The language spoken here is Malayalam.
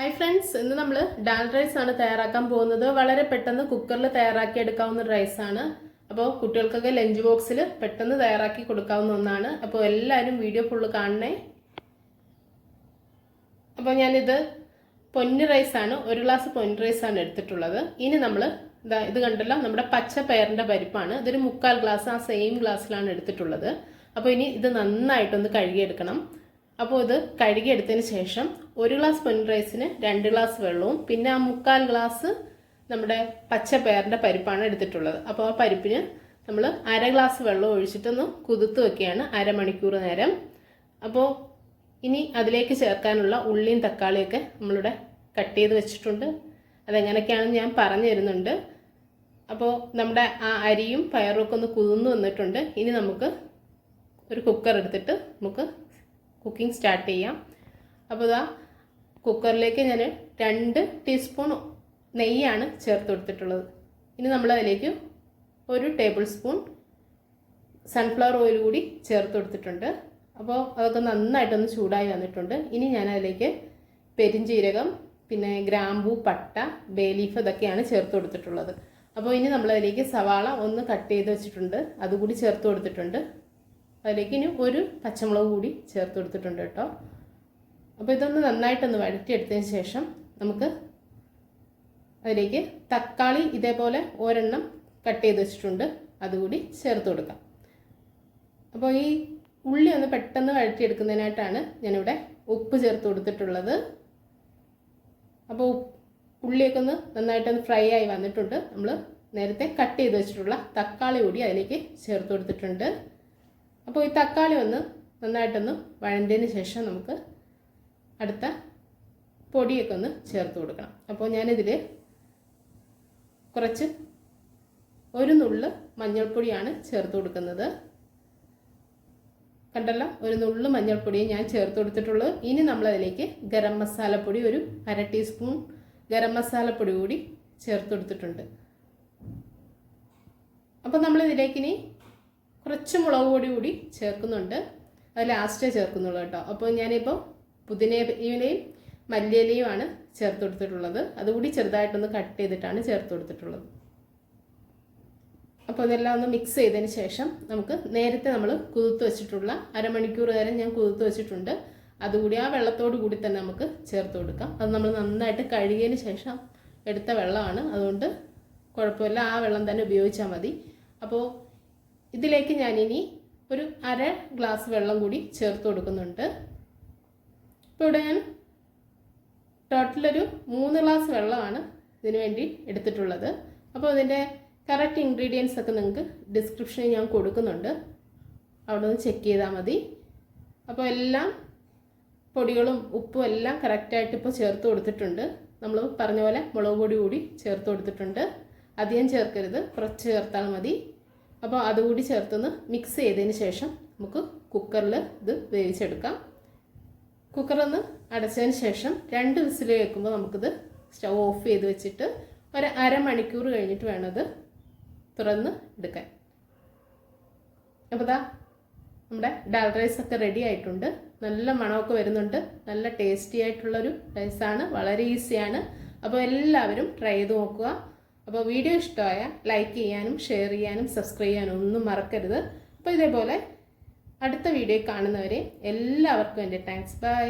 ഹായ് ഫ്രണ്ട്സ്, ഇന്ന് നമ്മൾ ഡാൽ റൈസ് ആണ് തയ്യാറാക്കാൻ പോകുന്നത്. വളരെ പെട്ടെന്ന് കുക്കറിൽ തയ്യാറാക്കി എടുക്കാവുന്ന റൈസാണ്. അപ്പോൾ കുട്ടികൾക്കൊക്കെ ലഞ്ച് ബോക്സിൽ പെട്ടെന്ന് തയ്യാറാക്കി കൊടുക്കാവുന്ന ഒന്നാണ്. അപ്പോൾ എല്ലാവരും വീഡിയോ ഫുള്ള് കാണണേ. അപ്പോൾ ഞാനിത് പൊന്നി റൈസാണ്, 1 ഗ്ലാസ് പൊന്നി റൈസാണ് എടുത്തിട്ടുള്ളത്. ഇനി നമ്മൾ ഇത് കണ്ടല്ലോ, നമ്മുടെ പച്ച പയറിൻ്റെ പരിപ്പാണ്. ഇതൊരു 3/4 ഗ്ലാസ് ആ സെയിം ഗ്ലാസ്സിലാണ് എടുത്തിട്ടുള്ളത്. അപ്പോൾ ഇനി ഇത് നന്നായിട്ടൊന്ന് കഴുകിയെടുക്കണം. അപ്പോൾ ഇത് കഴുകിയെടുത്തതിന് ശേഷം 1 ഗ്ലാസ് പൊന്നി റൈസിന് 2 ഗ്ലാസ് വെള്ളവും പിന്നെ ആ 3/4 ഗ്ലാസ് നമ്മുടെ പച്ച പയറിൻ്റെ പരിപ്പാണ് എടുത്തിട്ടുള്ളത്. അപ്പോൾ ആ പരിപ്പിന് നമ്മൾ 1/2 ഗ്ലാസ് വെള്ളം ഒഴിച്ചിട്ടൊന്ന് കുതിർത്ത് വെക്കുകയാണ് അരമണിക്കൂർ നേരം. അപ്പോൾ ഇനി അതിലേക്ക് ചേർക്കാനുള്ള ഉള്ളിയും തക്കാളിയൊക്കെ നമ്മളിവിടെ കട്ട് ചെയ്ത് വെച്ചിട്ടുണ്ട്. അതെങ്ങനെയൊക്കെയാണെന്ന് ഞാൻ പറഞ്ഞു തരുന്നുണ്ട്. അപ്പോൾ നമ്മുടെ ആ അരിയും പയറും ഒക്കെ ഒന്ന് കുതിർന്ന് വന്നിട്ടുണ്ട്. ഇനി നമുക്ക് ഒരു കുക്കർ എടുത്തിട്ട് നമുക്ക് കുക്കിംഗ് സ്റ്റാർട്ട് ചെയ്യാം. അപ്പോൾ ഇതാ കുക്കറിലേക്ക് ഞാൻ 2 ടീസ്പൂൺ നെയ്യാണ് ചേർത്ത് കൊടുത്തിട്ടുള്ളത്. ഇനി നമ്മൾ അതിലേക്ക് 1 ടേബിൾ സ്പൂൺ സൺഫ്ലവർ ഓയിൽ കൂടി ചേർത്ത് കൊടുത്തിട്ടുണ്ട്. അപ്പോൾ അതൊക്കെ നന്നായിട്ടൊന്ന് ചൂടായി വന്നിട്ടുണ്ട്. ഇനി ഞാൻ അതിലേക്ക് പെരിഞ്ജീരകം, പിന്നെ ഗ്രാമ്പൂ, പട്ട, ബേ ലീഫ് ഇതൊക്കെയാണ് ചേർത്ത് കൊടുത്തിട്ടുള്ളത്. അപ്പോൾ ഇനി നമ്മളതിലേക്ക് സവാള ഒന്ന് കട്ട് ചെയ്ത് വെച്ചിട്ടുണ്ട്, അതുകൂടി ചേർത്ത് കൊടുത്തിട്ടുണ്ട്. അതിലേക്ക് ഇനി 1 പച്ചമുളക് കൂടി ചേർത്ത് കൊടുത്തിട്ടുണ്ട് കേട്ടോ. അപ്പോൾ ഇതൊന്ന് നന്നായിട്ടൊന്ന് വഴറ്റിയെടുത്തതിന് ശേഷം നമുക്ക് അതിലേക്ക് തക്കാളി ഇതേപോലെ ഒരെണ്ണം കട്ട് ചെയ്ത് വെച്ചിട്ടുണ്ട്, അതുകൂടി ചേർത്ത് കൊടുക്കാം. അപ്പോൾ ഈ ഉള്ളി ഒന്ന് പെട്ടെന്ന് വഴറ്റിയെടുക്കുന്നതിനായിട്ടാണ് ഞാനിവിടെ ഉപ്പ് ചേർത്ത് കൊടുത്തിട്ടുള്ളത്. അപ്പോൾ ഉള്ളിയൊക്കെ ഒന്ന് നന്നായിട്ടൊന്ന് ഫ്രൈ ആയി വന്നിട്ടുണ്ട്. നമ്മൾ നേരത്തെ കട്ട് ചെയ്ത് വെച്ചിട്ടുള്ള തക്കാളി കൂടി അതിലേക്ക് ചേർത്ത് കൊടുത്തിട്ടുണ്ട്. അപ്പോൾ ഈ തക്കാളി ഒന്ന് നന്നായിട്ടൊന്ന് വഴണ്ടതിന് ശേഷം നമുക്ക് അടുത്ത പൊടിയൊക്കെ ഒന്ന് ചേർത്ത് കൊടുക്കണം. അപ്പോൾ ഞാനിതിൽ കുറച്ച് 1 നുള്ള് മഞ്ഞൾപ്പൊടിയാണ് ചേർത്ത് കൊടുക്കുന്നത്. കണ്ടല്ലോ, 1 നുള്ള് മഞ്ഞൾപ്പൊടിയെ ഞാൻ ചേർത്ത് കൊടുത്തിട്ടുള്ളൂ. ഇനി നമ്മളതിലേക്ക് ഗരം മസാലപ്പൊടി 1/2 ടീസ്പൂൺ ഗരം മസാലപ്പൊടി കൂടി ചേർത്ത് കൊടുത്തിട്ടുണ്ട്. അപ്പോൾ നമ്മളിതിലേക്ക് ഇനി കുറച്ച് മുളക് പൊടി കൂടി ചേർക്കുന്നുണ്ട്. അത് ലാസ്റ്റേ ചേർക്കുന്നുള്ളൂ കേട്ടോ. അപ്പോൾ ഞാനിപ്പോൾ പുതിനയിലയും മല്ലിയിലയുമാണ് ചേർത്ത് കൊടുത്തിട്ടുള്ളത്. അതുകൂടി ചെറുതായിട്ടൊന്ന് കട്ട് ചെയ്തിട്ടാണ് ചേർത്ത് കൊടുത്തിട്ടുള്ളത്. അപ്പോൾ ഇതെല്ലാം ഒന്ന് മിക്സ് ചെയ്തതിന് ശേഷം നമുക്ക് നേരത്തെ നമ്മൾ കുതിർത്ത് വെച്ചിട്ടുള്ള അരമണിക്കൂർ നേരം ഞാൻ കുതിർത്ത് വെച്ചിട്ടുണ്ട്, അതുകൂടി ആ വെള്ളത്തോട് കൂടി തന്നെ നമുക്ക് ചേർത്ത് കൊടുക്കാം. അത് നമ്മൾ നന്നായിട്ട് കഴുകിയതിന് ശേഷം എടുത്ത വെള്ളമാണ്, അതുകൊണ്ട് കുഴപ്പമില്ല, ആ വെള്ളം തന്നെ ഉപയോഗിച്ചാൽ മതി. അപ്പോൾ ഇതിലേക്ക് ഞാനിനി 1/2 ഗ്ലാസ് വെള്ളം കൂടി ചേർത്ത് കൊടുക്കുന്നുണ്ട്. ഇപ്പോൾ ഇവിടെ ഞാൻ ടോട്ടലൊരു 3 ഗ്ലാസ് വെള്ളമാണ് ഇതിനു വേണ്ടി എടുത്തിട്ടുള്ളത്. അപ്പോൾ അതിൻ്റെ കറക്റ്റ് ഇൻഗ്രീഡിയൻസ് ഒക്കെ നിങ്ങൾക്ക് ഡിസ്ക്രിപ്ഷനിൽ ഞാൻ കൊടുക്കുന്നുണ്ട്, അവിടെ നിന്ന് ചെക്ക് ചെയ്താൽ മതി. അപ്പോൾ എല്ലാം പൊടികളും ഉപ്പും എല്ലാം കറക്റ്റായിട്ട് ഇപ്പോൾ ചേർത്ത് കൊടുത്തിട്ടുണ്ട്. നമ്മൾ പറഞ്ഞ പോലെ മുളക് പൊടി കൂടി ചേർത്ത് കൊടുത്തിട്ടുണ്ട്. അധികം ചേർക്കരുത്, കുറച്ച് ചേർത്താൽ മതി. അപ്പോൾ അതുകൂടി ചേർത്തൊന്ന് മിക്സ് ചെയ്തതിന് ശേഷം നമുക്ക് കുക്കറിൽ ഇത് വേവിച്ചെടുക്കാം. കുക്കറൊന്ന് അടച്ചതിന് ശേഷം 2 വിസിൽ വെക്കുമ്പോൾ നമുക്കിത് സ്റ്റൗ ഓഫ് ചെയ്ത് വെച്ചിട്ട് ഒരു അരമണിക്കൂർ കഴിഞ്ഞിട്ട് വേണം ഇത് തുറന്ന് എടുക്കാൻ. അപ്പോൾ ഇതാ നമ്മുടെ ഡാൽ റൈസൊക്കെ റെഡി ആയിട്ടുണ്ട്. നല്ല മണമൊക്കെ വരുന്നുണ്ട്. നല്ല ടേസ്റ്റി ആയിട്ടുള്ളൊരു റൈസാണ്, വളരെ ഈസിയാണ്. അപ്പോൾ എല്ലാവരും ട്രൈ ചെയ്ത് നോക്കുക. അപ്പോൾ വീഡിയോ ഇഷ്ടമായ ലൈക്ക് ചെയ്യാനും ഷെയർ ചെയ്യാനും സബ്സ്ക്രൈബ് ചെയ്യാനും ഒന്നും മറക്കരുത്. അപ്പോൾ ഇതേപോലെ അടുത്ത വീഡിയോ കാണുന്നവരെ എല്ലാവർക്കും എൻ്റെ താങ്ക്സ്. ബൈ.